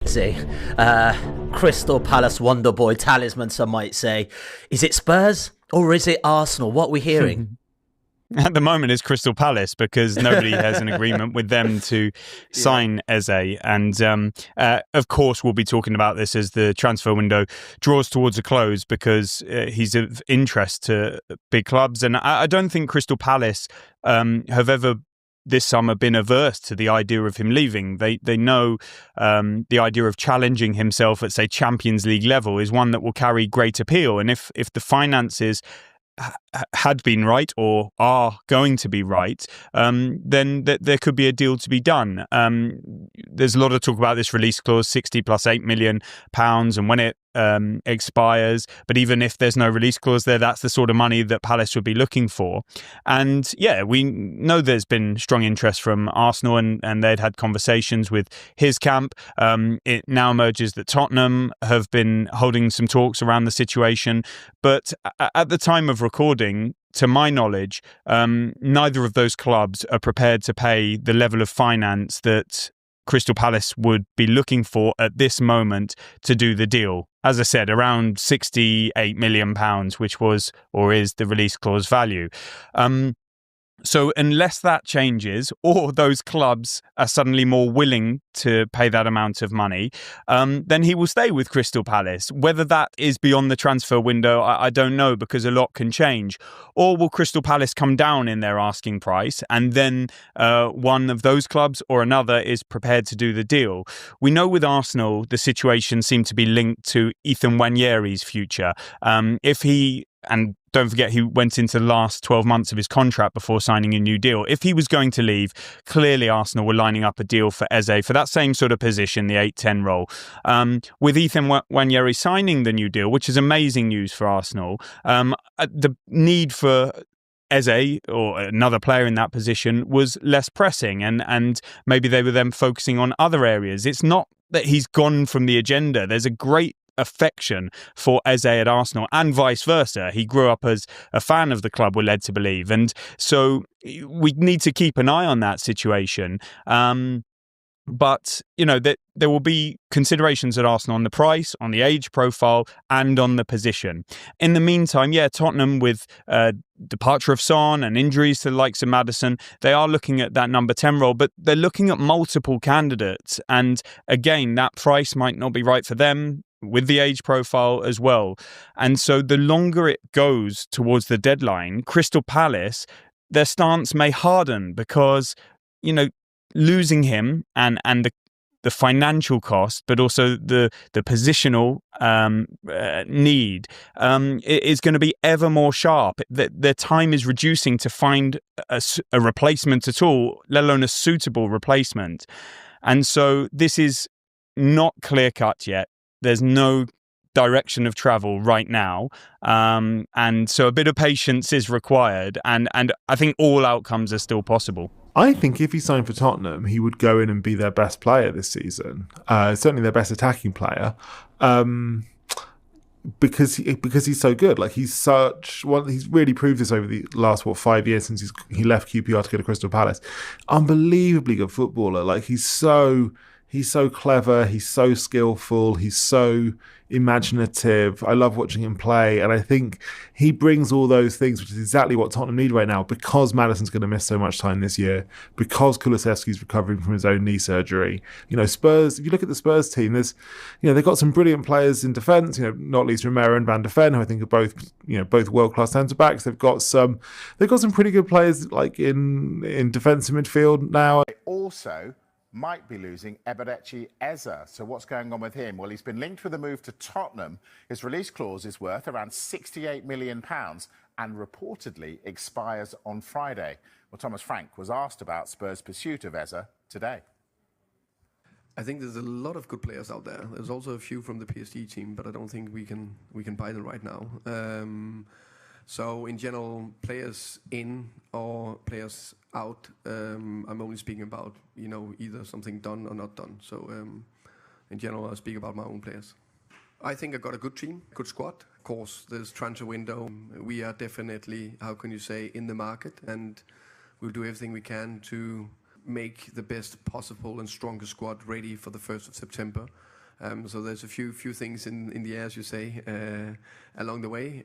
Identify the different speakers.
Speaker 1: Eze, Crystal Palace wonder boy talisman, some might say. Is it Spurs or is it Arsenal? What are we hearing?
Speaker 2: At the moment, it's Crystal Palace because nobody has an agreement with them to sign Eze. And of course, we'll be talking about this as the transfer window draws towards a close because he's of interest to big clubs. And I don't think Crystal Palace have ever this summer been averse to the idea of him leaving. They know the idea of challenging himself at, say, Champions League level is one that will carry great appeal. And if the finances had been right or are going to be right, then there could be a deal to be done. There's a lot of talk about this release clause, 60 plus £8 million, and when it expires. But even if there's no release clause there, that's the sort of money that Palace would be looking for. And yeah, we know there's been strong interest from Arsenal and they'd had conversations with his camp. It now emerges that Tottenham have been holding some talks around the situation. But at the time of recording, to my knowledge, neither of those clubs are prepared to pay the level of finance that Crystal Palace would be looking for at this moment to do the deal. As I said, around £68 million, which was or is the release clause value. So unless that changes or those clubs are suddenly more willing to pay that amount of money, then he will stay with Crystal Palace. Whether that is beyond the transfer window, I don't know, because a lot can change. Or will Crystal Palace come down in their asking price and then one of those clubs or another is prepared to do the deal? We know with Arsenal, the situation seemed to be linked to Ethan Nwaniere's future. And don't forget, he went into the last 12 months of his contract before signing a new deal. If he was going to leave, clearly Arsenal were lining up a deal for Eze for that same sort of position, the 8-10 role. With Ethan Nwaneri signing the new deal, which is amazing news for Arsenal, the need for Eze or another player in that position was less pressing, and maybe they were then focusing on other areas. It's not that he's gone from the agenda. There's a great affection for Eze at Arsenal and vice versa. He grew up as a fan of the club, we're led to believe. And so we need to keep an eye on that situation. But, you know, there will be considerations at Arsenal on the price, on the age profile, and on the position. In the meantime, Tottenham, with departure of Son and injuries to the likes of Maddison, they are looking at that number 10 role, but they're looking at multiple candidates. And again, that price might not be right for them, with the age profile as well. And so the longer it goes towards the deadline, Crystal Palace, their stance may harden because, you know, losing him and the financial cost, but also the positional need is going to be ever more sharp. Their time is reducing to find a replacement at all, let alone a suitable replacement. And so this is not clear-cut yet. There's no direction of travel right now. And so a bit of patience is required. And I think all outcomes are still possible.
Speaker 3: I think if he signed for Tottenham, he would go in and be their best player this season. Certainly their best attacking player. Because he's so good. Like he's really proved this over the last 5 years since he left QPR to go to Crystal Palace. Unbelievably good footballer. Like he's so clever, he's so skillful, he's so imaginative. I love watching him play, and I think he brings all those things, which is exactly what Tottenham need right now, because Maddison's going to miss so much time this year, because Kulusevski's recovering from his own knee surgery. You know, Spurs, if you look at the Spurs team, they've got some brilliant players in defence, not least Romero and Van de Ven, who I think are both world-class centre-backs. They've got some pretty good players like in defence and midfield now.
Speaker 4: Also might be losing Eberechi Eze. So what's going on with him? Well, he's been linked with a move to Tottenham. His release clause is worth around £68 million and reportedly expires on Friday. Well, Thomas Frank was asked about Spurs' pursuit of Eze today.
Speaker 5: I think there's a lot of good players out there. There's also a few from the PSG team, but I don't think we can buy them right now. So in general, players in or players out, I'm only speaking about, either something done or not done. So in general, I speak about my own players. I think I got a good team, good squad. Of course, there's transfer window. We are definitely, in the market, and we'll do everything we can to make the best possible and strongest squad ready for the 1st of September. So there's a few things in the air, as you say, along the way.